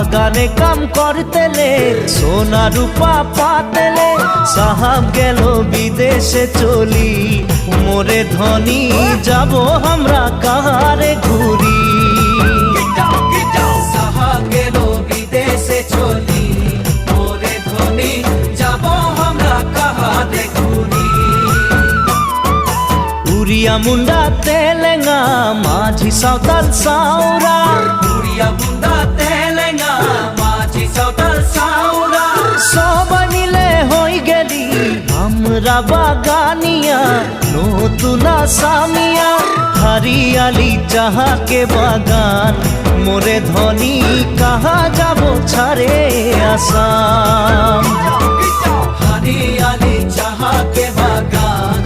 বাগানে কাম করতেলে সোনা রূপা পাতেলে সাহাব গেল বিদেশে চলি মোরে ধনী যাব আমরা কাহারে ঘুরি সাহাব গেল বিদেশে চলি মোরে ধনী যাব আমরা কাহারে ঘুরি উড়িয়া মুন্ডা তেলেঙ্গা মাঝি সাঁওতাল সাউরা উড়িয়া মুন্ডা তেলেঙ্গা মাঝি সাঁওতাল সাউরা সবাই মিলে হই গেলি আমরা বাগানিয়া নতুন আসামিয়া হরিয়ালি চাহাকে বাগান মোরে ধনী কাহা যাব ছাড়ে আসাম হরিয়ালি চাহাকে বাগান